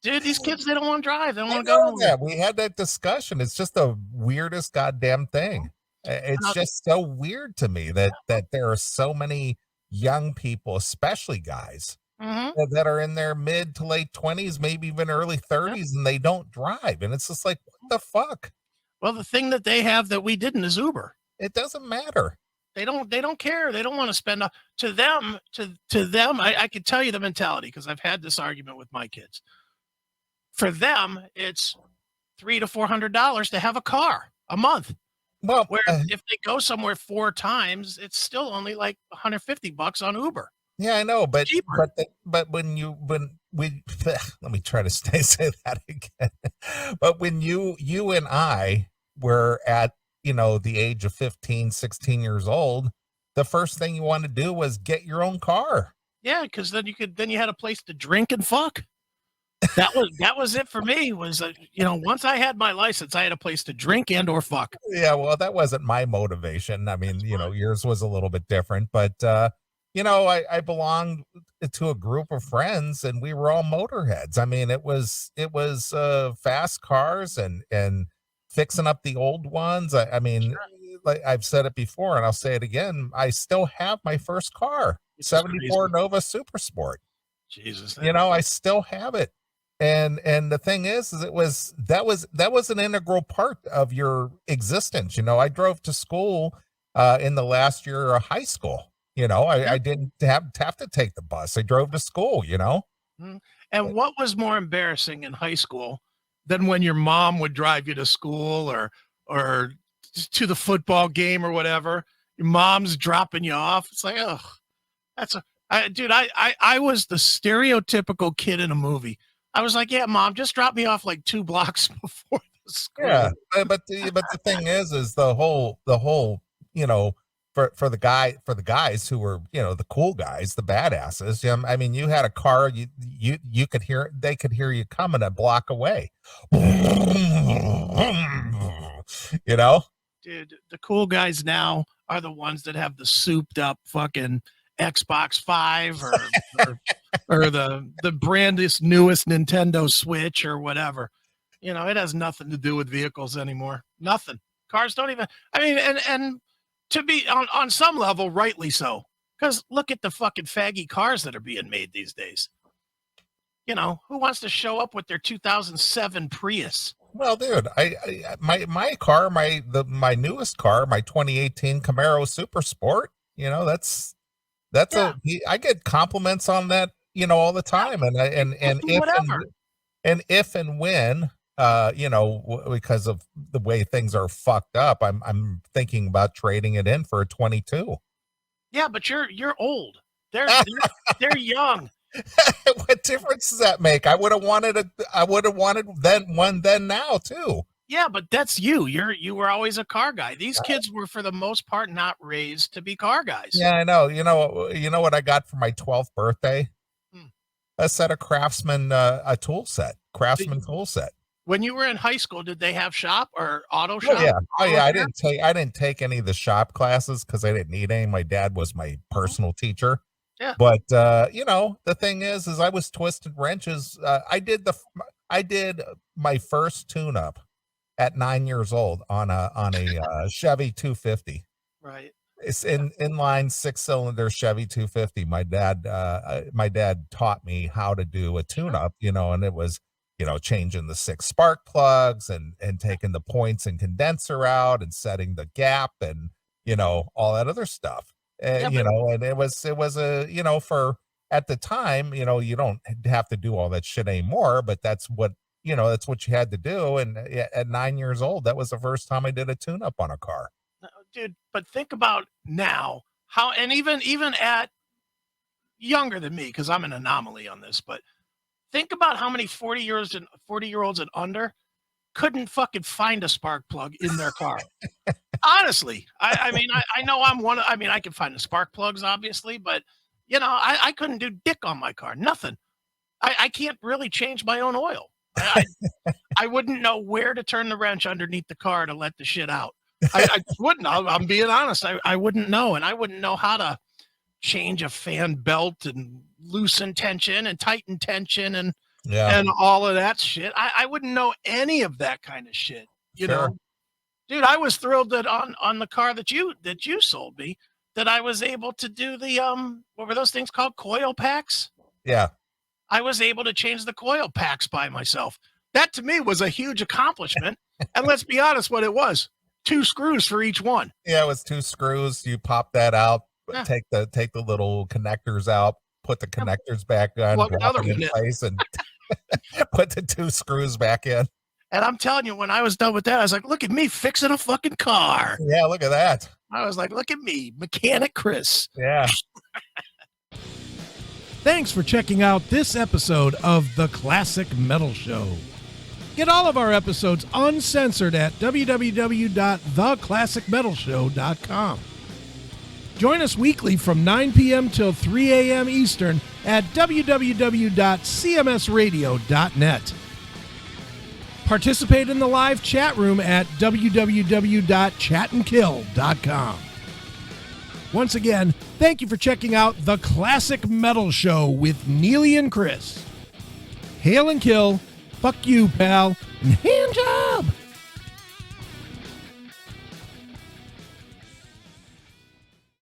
Dude, these kids, they don't want to drive. They don't I want to go know nowhere. that. We had that discussion. It's just the weirdest goddamn thing. It's Uh, just so weird to me that there are so many young people, especially guys, mhm. that are in their mid to late 20s, maybe even early Yeah. 30s, and they don't drive. And it's just like, what the fuck? Well, the thing that they have that we didn't is Uber. It doesn't matter. They don't care. They don't want to spend to them. I could tell you the mentality because I've had this argument with my kids. For them, it's $300 to $400 to have a car a month. Well, Where if they go somewhere 4 times, it's still only like $150 on Uber. yeah, I know, It's cheaper. but when we let me try to say that again. But when you and I were at, the age of 15, 16 years old, the first thing you wanted to do was get your own car. Yeah, because then you had a place to drink and fuck. That was it for me. Was once I had my license, I had a place to drink and or fuck. Yeah, well, that wasn't my motivation. I mean, yours was a little bit different, but I belonged to a group of friends and we were all motorheads. I mean, it was fast cars and fixing up the old ones. I mean, like I've said it before and I'll say it again, I still have my first car, It's just 74 crazy. Nova Super Sport. Jesus. I still have it. And the thing is that was an integral part of your existence. I drove to school in the last year of high school. I didn't have to take the bus. I drove to school. Mhm. And what was more embarrassing in high school than when your mom would drive you to school or to the football game or whatever? Your mom's dropping you off. It's like, oh, dude. I was the stereotypical kid in a movie. I was like, yeah, mom, just drop me off like 2 blocks before the Yeah, school. but the thing is the whole for the guys who were the cool guys, the badasses. I mean, you had a car, you could hear they could hear you coming a block away. You know, Dude, the cool guys now are the ones that have the souped up fucking Xbox 5 or the brandest newest Nintendo Switch or whatever. It has nothing to do with vehicles anymore. Nothing. Cars don't even. I mean, and to be on some level, rightly so. Because look at the fucking faggy cars that are being made these days. Who wants to show up with their 2007 Prius? well, dude, my car, my newest car, my 2018 Camaro Super Sport. That's Yeah, I get compliments on that, all the time, and I and do if whatever. and when because of the way things are fucked up, I'm thinking about trading it in for a 22. Yeah, but you're old. They're young. What difference does that make? I would have wanted then now too. Yeah, but that's you. You were always a car guy. These kids were for the most part not raised to be car guys. Yeah, I know. You know what I got for my 12th birthday? Hmm. A set of Craftsman Did- tool set. When you were in high school, did they have shop or auto Oh shop? yeah. Oh Auto yeah. repair? I didn't take any of the shop classes because I didn't need any. My dad was my Mhm. personal teacher. Yeah. But the thing is I was twisted wrenches. I did my first tune up at 9 years old on a Chevy 250. Right. It's inline 6-cylinder Chevy 250. My dad taught me how to do a tune Sure. up, and it was, changing the 6 spark plugs and taking the points and condenser out and setting the gap and, all that other stuff. Yeah, but And it was for at the time, you don't have to do all that shit anymore, but that's what you had to do. And at 9 years old, that was the first time I did a tune up on a car. dude, but think about now how, and even at younger than me, because I'm an anomaly on this, but think about how many 40-year-olds and under couldn't fucking find a spark plug in their car. Honestly, I mean, I know I'm one. I mean, I can find the spark plugs, obviously, but I couldn't do dick on my car. Nothing. I can't really change my own oil. I wouldn't know where to turn the wrench underneath the car to let the shit out. I wouldn't. I'm being honest. I wouldn't know, and I wouldn't know how to change a fan belt and loosen tension and tighten tension and Yeah. and all of that shit. I wouldn't know any of that kind of shit, you Sure. know. Dude, I was thrilled that on the car that you sold me, that I was able to do the what were those things called? Coil packs? Yeah. I was able to change the coil packs by myself. That to me was a huge accomplishment. And let's be honest, what it was, 2 screws for each one. Yeah, it was 2 screws. You pop that out, Yeah. take the little connectors out, put the connectors back on, Plug drop another it in one in. place, and put the 2 screws back in. And I'm telling you, when I was done with that, I was like, look at me fixing a fucking car. Yeah, look at that. I was like, look at me, Mechanic Chris. Yeah. Thanks for checking out this episode of The Classic Metal Show. Get all of our episodes uncensored at www.theclassicmetalshow.com. Join us weekly from 9 p.m. till 3 a.m. Eastern at www.cmsradio.net. Participate in the live chat room at www.chatandkill.com. Once again, thank you for checking out The Classic Metal Show with Neeley and Chris. Hail and kill, fuck you, pal, and hand